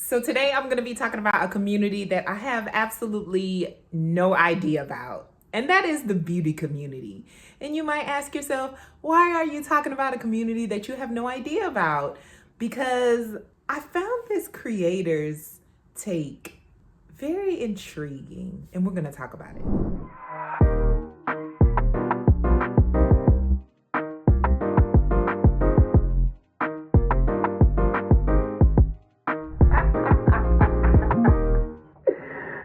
So today I'm going to be talking about a community that I have absolutely no idea about, and that is the beauty community. And you might ask yourself, why are you talking about a community that you have no idea about? Because I found this creator's take very intriguing, and we're going to talk about it.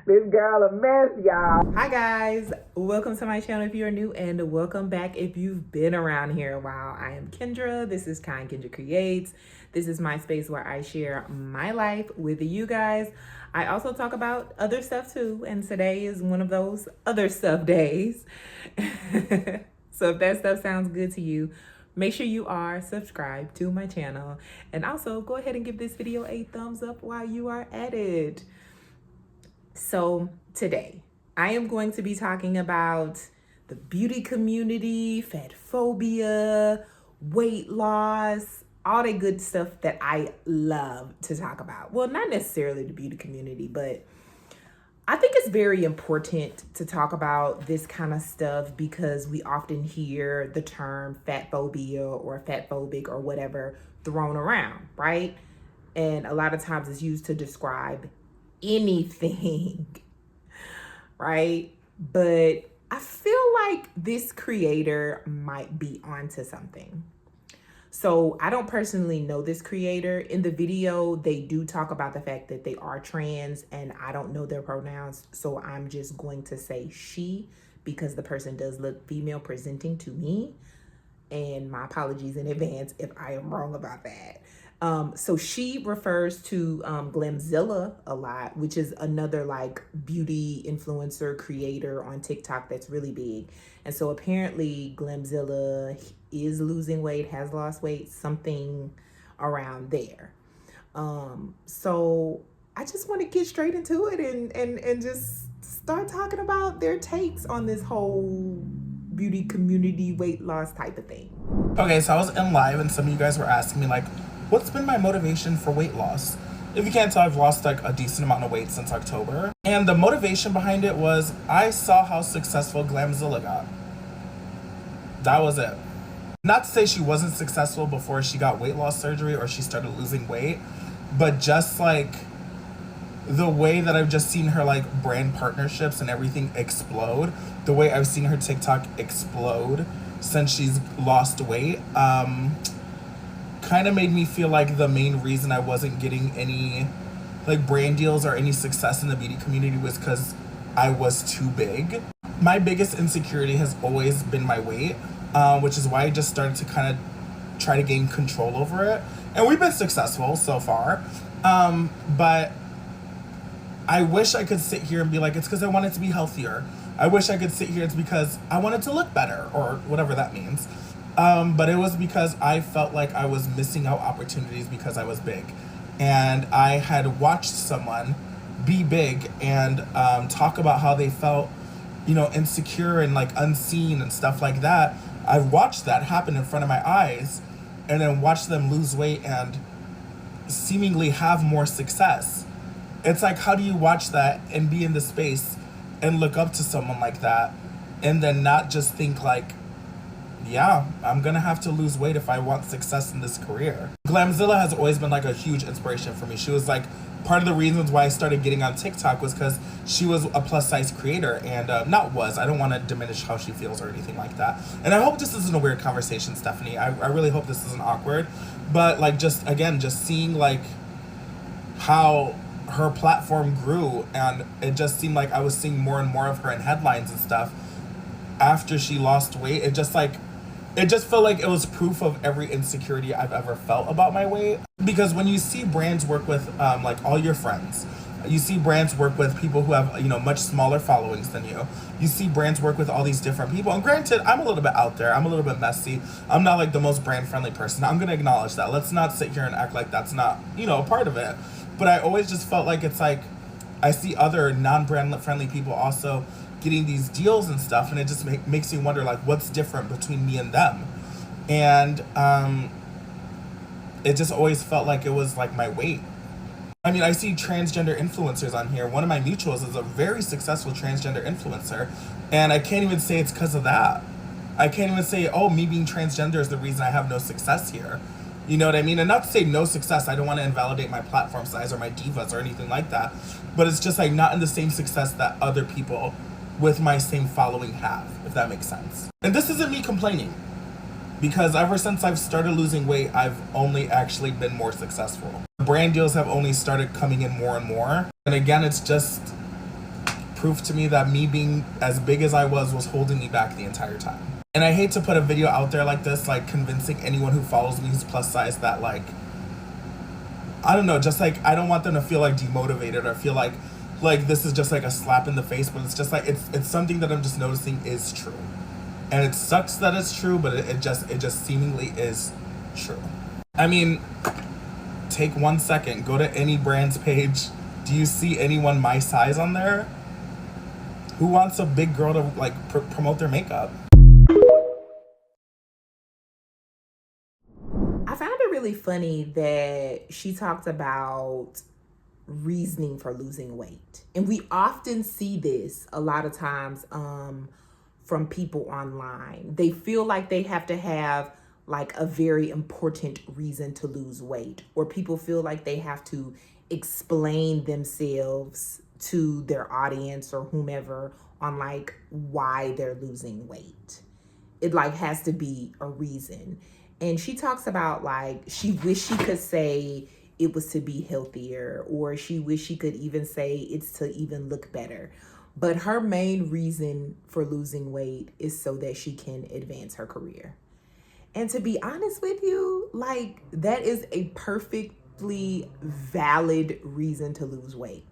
This girl a mess, y'all. Hi guys, welcome to my channel if you're new, and welcome back if you've been around here a while. I am Kendra. This is 𝐒𝐿𝐿𝐫𝐞𝐬𝐬 𝐓𝐡𝐞. This is my space where I share my life with you guys. I also talk about other stuff too, and today is one of those other stuff days. So if that stuff sounds good to you, make sure you are subscribed to my channel, and also go ahead and give this video a thumbs up while you are at it. So today I am going to be talking about the beauty community, fatphobia, weight loss, all the good stuff that I love to talk about. Well, not necessarily the beauty community, but I think it's very important to talk about this kind of stuff because we often hear the term fatphobia or fatphobic or whatever thrown around, right? And a lot of times it's used to describe anything, right? But I feel like this creator might be onto something. So I don't personally know this creator. In the video, they do talk about the fact that they are trans, and I don't know their pronouns, so I'm just going to say she because the person does look female presenting to me, and my apologies in advance if I am wrong about that. So she refers to 𝐒𝐿𝐫𝐞𝐬𝐬 a lot, which is another like beauty influencer creator on TikTok that's really big. And so apparently 𝐒𝐿𝐫𝐞𝐬𝐬 is losing weight, has lost weight, something around there. So I just want to get straight into it and just start talking about their takes on this whole beauty community weight loss type of thing. Okay, so I was in live and some of you guys were asking me like, what's been my motivation for weight loss? If you can't tell, I've lost like a decent amount of weight since October. And the motivation behind it was I saw how successful 𝐒𝐿𝐫𝐞𝐬𝐬 got. That was it. Not to say she wasn't successful before she got weight loss surgery or she started losing weight, but just like the way that I've just seen her like brand partnerships and everything explode, the way I've seen her TikTok explode since she's lost weight, kind of made me feel like the main reason I wasn't getting any like brand deals or any success in the beauty community was because I was too big. My biggest insecurity has always been my weight, which is why I just started to kind of try to gain control over it. And we've been successful so far, but I wish I could sit here and be like, it's because I wanted to be healthier. I wish I could sit here, it's because I wanted to look better or whatever that means. But it was because I felt like I was missing out opportunities because I was big. And I had watched someone be big and talk about how they felt, you know, insecure and like unseen and stuff like that. I've watched that happen in front of my eyes and then watched them lose weight and seemingly have more success. It's like, how do you watch that and be in the space and look up to someone like that and then not just think like, yeah, I'm gonna have to lose weight if I want success in this career. 𝐒𝐿𝐫𝐞𝐬𝐬 has always been like a huge inspiration for me. She was like part of the reasons why I started getting on TikTok was because she was a plus size creator and I don't want to diminish how she feels or anything like that. And I hope this isn't a weird conversation, Stephanie. I really hope this isn't awkward, but like just seeing like how her platform grew and it just seemed like I was seeing more and more of her in headlines and stuff after she lost weight. It just felt like it was proof of every insecurity I've ever felt about my weight. Because when you see brands work with like all your friends, you see brands work with people who have, you know, much smaller followings than you. You see brands work with all these different people. And granted, I'm a little bit out there. I'm a little bit messy. I'm not like the most brand friendly person. I'm going to acknowledge that. Let's not sit here and act like that's not, you know, a part of it. But I always just felt like it's like I see other non-brand friendly people also getting these deals and stuff, and it just makes me wonder like what's different between me and them. And it just always felt like it was like my weight. I mean, I see transgender influencers on here. One of my mutuals is a very successful transgender influencer, and I can't even say it's because of that. I can't even say, oh, me being transgender is the reason I have no success here. You know what I mean? And not to say no success, I don't want to invalidate my platform size or my divas or anything like that, but it's just like not in the same success that other people with my same following have, if that makes sense. And this isn't me complaining, because ever since I've started losing weight, I've only actually been more successful. Brand deals have only started coming in more and more. And again, it's just proof to me that me being as big as I was holding me back the entire time. And I hate to put a video out there like this, like convincing anyone who follows me who's plus size that like, I don't know, just like, I don't want them to feel like demotivated or feel like this is just like a slap in the face, but it's just like, it's something that I'm just noticing is true. And it sucks that it's true, but it just seemingly is true. I mean, take 1 second, go to any brand's page. Do you see anyone my size on there? Who wants a big girl to like promote their makeup? I found it really funny that she talked about reasoning for losing weight. And we often see this a lot of times from people online. They feel like they have to have like a very important reason to lose weight, or people feel like they have to explain themselves to their audience or whomever on like why they're losing weight. It like has to be a reason. And she talks about like she wished she could say it was to be healthier, or she wished she could even say it's to even look better. But her main reason for losing weight is so that she can advance her career. And to be honest with you, like that is a perfectly valid reason to lose weight.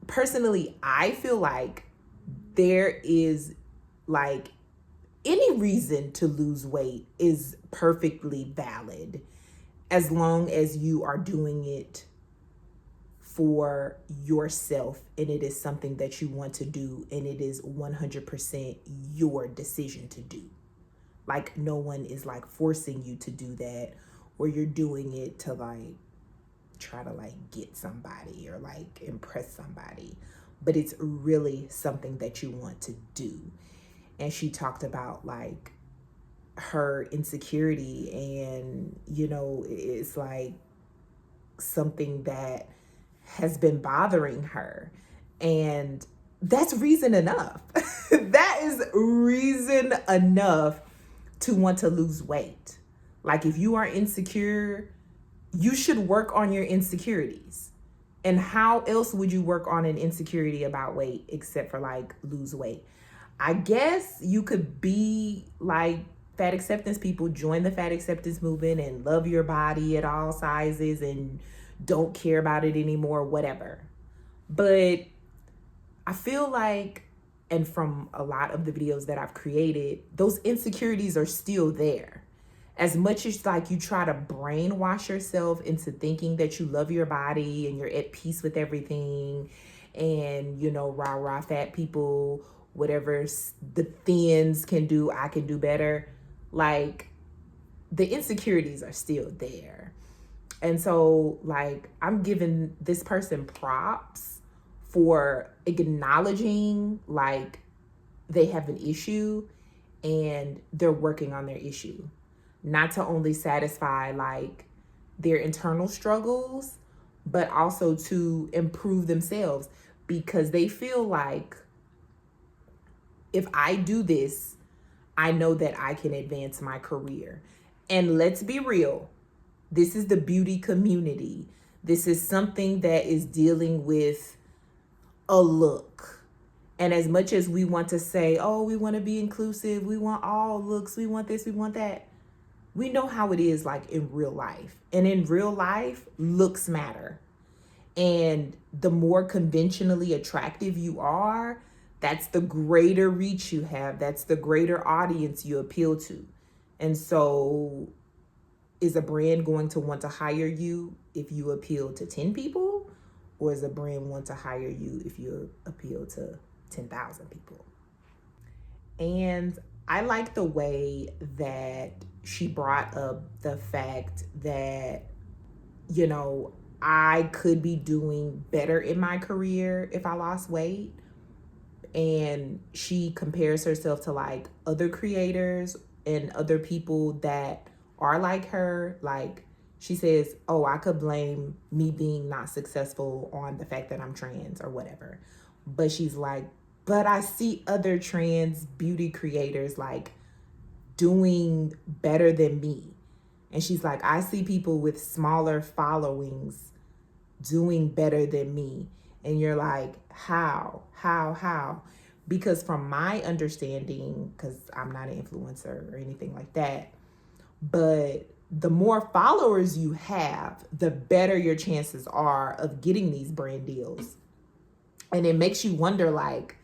Personally, I feel like there is like any reason to lose weight is perfectly valid as long as you are doing it for yourself and it is something that you want to do and it is 100% your decision to do. Like no one is like forcing you to do that, or you're doing it to like try to like get somebody or like impress somebody, but it's really something that you want to do. And she talked about like her insecurity, and you know, it's like something that has been bothering her, and that's reason enough. That is reason enough to want to lose weight. Like if you are insecure, you should work on your insecurities. And how else would you work on an insecurity about weight except for like lose weight? I guess you could be like fat acceptance people, join the fat acceptance movement and love your body at all sizes and don't care about it anymore, whatever. But I feel like, and from a lot of the videos that I've created, those insecurities are still there. As much as like you try to brainwash yourself into thinking that you love your body and you're at peace with everything, and you know, rah fat people, whatever the thins can do, I can do better. Like the insecurities are still there. And so like I'm giving this person props for acknowledging like they have an issue and they're working on their issue. Not to only satisfy like their internal struggles, but also to improve themselves, because they feel like if I do this, I know that I can advance my career. And let's be real, this is the beauty community. This is something that is dealing with a look. And as much as we want to say, oh, we want to be inclusive, we want all looks, we want this, we want that, we know how it is like in real life. And in real life, looks matter. And the more conventionally attractive you are, that's the greater reach you have. That's the greater audience you appeal to. And so is a brand going to want to hire you if you appeal to 10 people? Or is a brand want to hire you if you appeal to 10,000 people? And I like the way that she brought up the fact that, you know, I could be doing better in my career if I lost weight. And she compares herself to like other creators and other people that are like her. Like she says, oh, I could blame me being not successful on the fact that I'm trans or whatever. But she's like, but I see other trans beauty creators like doing better than me. And she's like, I see people with smaller followings doing better than me. And you're like, how? Because from my understanding, because I'm not an influencer or anything like that, but the more followers you have, the better your chances are of getting these brand deals. And it makes you wonder, like,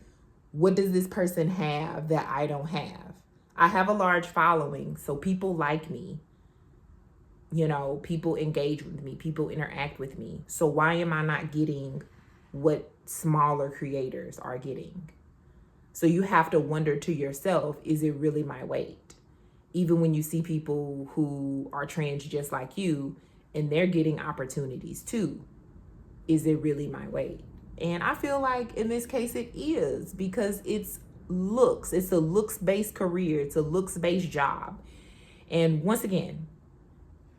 what does this person have that I don't have? I have a large following, so people like me. You know, people engage with me, people interact with me. So why am I not getting what smaller creators are getting? So you have to wonder to yourself, is it really my weight? Even when you see people who are trans just like you and they're getting opportunities too, is it really my weight? And I feel like in this case it is, because it's looks. It's a looks-based career. It's a looks-based job. And once again,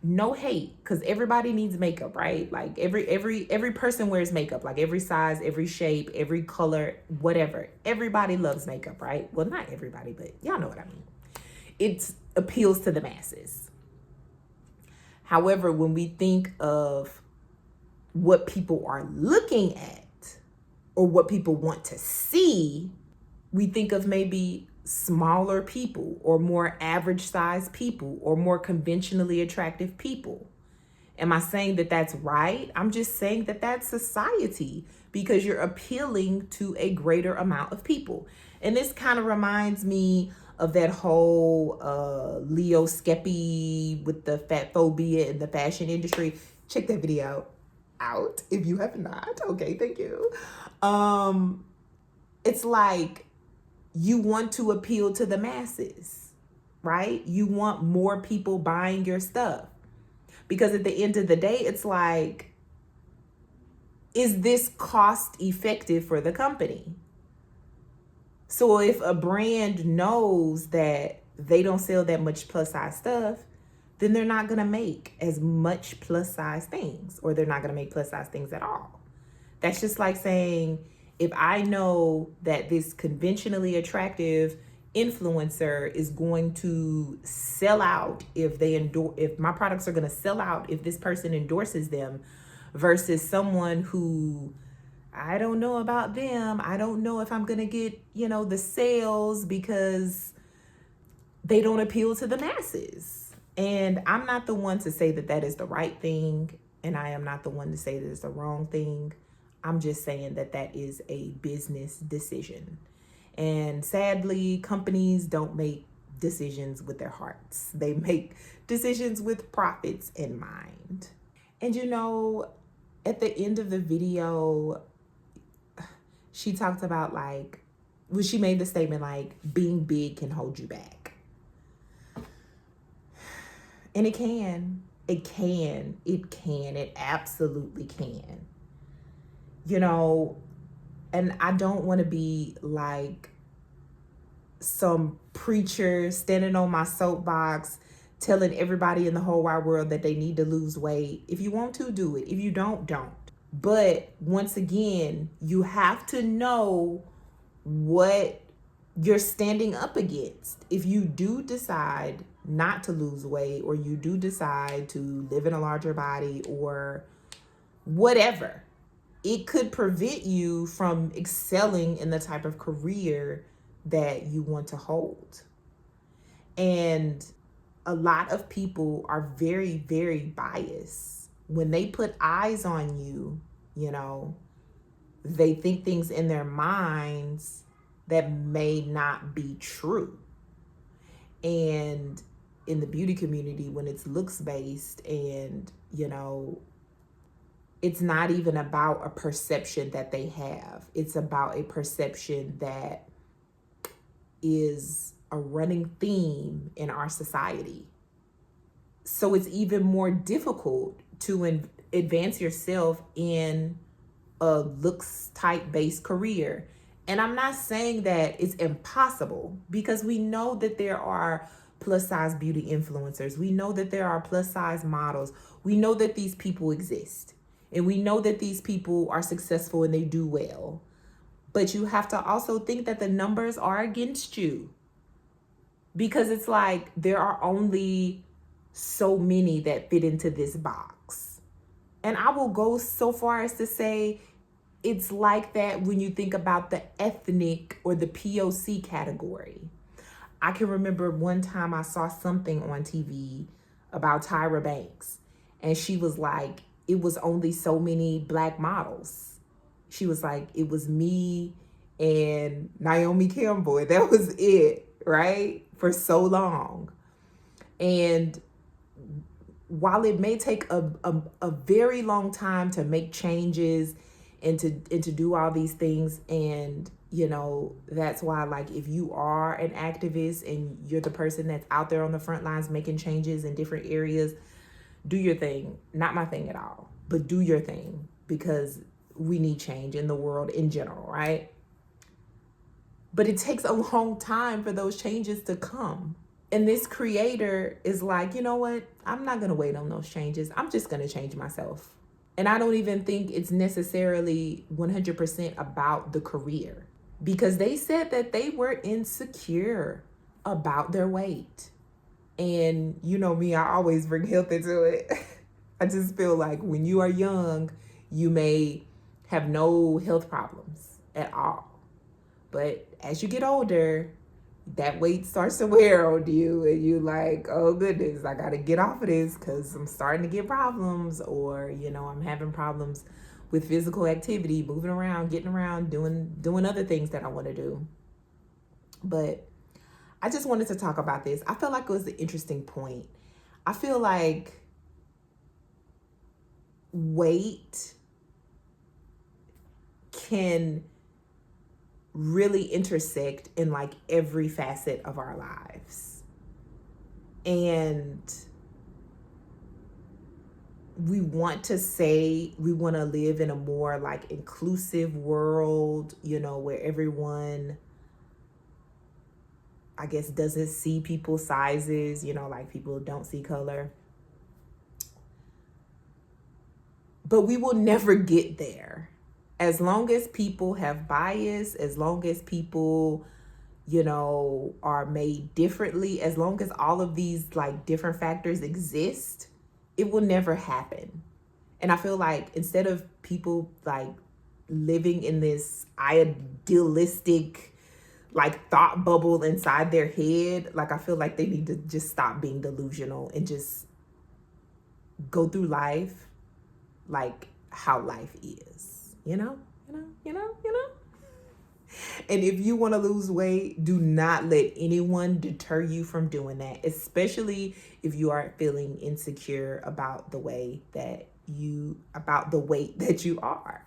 no hate, because everybody needs makeup, right? Like every person wears makeup, like every size, every shape, every color, whatever. Everybody loves makeup, right? Well, not everybody, but y'all know what I mean. It appeals to the masses. However, when we think of what people are looking at or what people want to see, we think of maybe smaller people or more average size people or more conventionally attractive people. Am I saying that that's right? I'm just saying that that's society, because you're appealing to a greater amount of people. And this kind of reminds me of that whole 𝐒𝐿𝐫𝐿 with the fatphobia in the fashion industry. Check that video out if you have not. Okay, thank you. It's like you want to appeal to the masses, right? You want more people buying your stuff. Because at the end of the day, it's like, is this cost effective for the company? So if a brand knows that they don't sell that much plus size stuff, then they're not going to make as much plus size things, or they're not going to make plus size things at all. That's just like saying, if I know that this conventionally attractive influencer is going to sell out if my products are going to sell out if this person endorses them, versus someone who, I don't know about them. I don't know if I'm going to get, the sales because they don't appeal to the masses. And I'm not the one to say that that is the right thing. And I am not the one to say that it's the wrong thing. I'm just saying that that is a business decision. And sadly, companies don't make decisions with their hearts. They make decisions with profits in mind. And at the end of the video, she talked about she made the statement like, being big can hold you back. And it can. It absolutely can. And I don't want to be like some preacher standing on my soapbox telling everybody in the whole wide world that they need to lose weight. If you want to, do it. If you don't. But once again, you have to know what you're standing up against. If you do decide not to lose weight, or you do decide to live in a larger body or whatever, it could prevent you from excelling in the type of career that you want to hold. And a lot of people are very, very biased. When they put eyes on you, they think things in their minds that may not be true. And in the beauty community, when it's looks based, and it's not even about a perception that they have. It's about a perception that is a running theme in our society. So it's even more difficult to advance yourself in a looks type based career. And I'm not saying that it's impossible, because we know that there are plus size beauty influencers. We know that there are plus size models. We know that these people exist. And we know that these people are successful and they do well. But you have to also think that the numbers are against you. Because it's like there are only so many that fit into this box. And I will go so far as to say it's like that when you think about the ethnic or the POC category. I can remember one time I saw something on TV about Tyra Banks, and she was like, it was only so many black models. She was like, it was me and Naomi Campbell. That was it, right? For so long. And while it may take a very long time to make changes and to do all these things, and you know, that's why, like, if you are an activist and you're the person that's out there on the front lines making changes in different areas, do your thing. Not my thing at all, but do your thing, because we need change in the world in general, right? But it takes a long time for those changes to come. And this creator is like, you know what? I'm not going to wait on those changes. I'm just going to change myself. And I don't even think it's necessarily 100% about the career, because they said that they were insecure about their weight. And you know me, I always bring health into it. I just feel like when you are young, you may have no health problems at all. But as you get older, that weight starts to wear on you, and you like, oh goodness, I gotta get off of this because I'm starting to get problems, or you know, I'm having problems with physical activity, moving around, getting around, doing other things that I want to do. But I just wanted to talk about this. I felt like it was an interesting point. I feel like weight can really intersect in like every facet of our lives. And we want to say we want to live in a more like inclusive world, you know, where everyone, I guess, doesn't see people's sizes, you know, like people don't see color. But we will never get there. As long as people have bias, as long as people, you know, are made differently, as long as all of these like different factors exist, it will never happen. And I feel like instead of people like living in this idealistic like thought bubble inside their head, like I feel like they need to just stop being delusional and just go through life like how life is. You know. And if you want to lose weight, do not let anyone deter you from doing that, especially if you are feeling insecure about the weight that you are.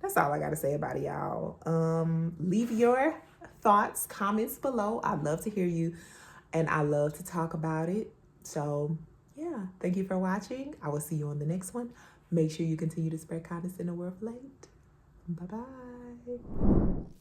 That's all I got to say about it, y'all. Leave your thoughts, comments below. I'd love to hear you, and I love to talk about it. So yeah, thank you for watching. I will see you on the next one. Make sure you continue to spread kindness in the world of late. Bye-bye.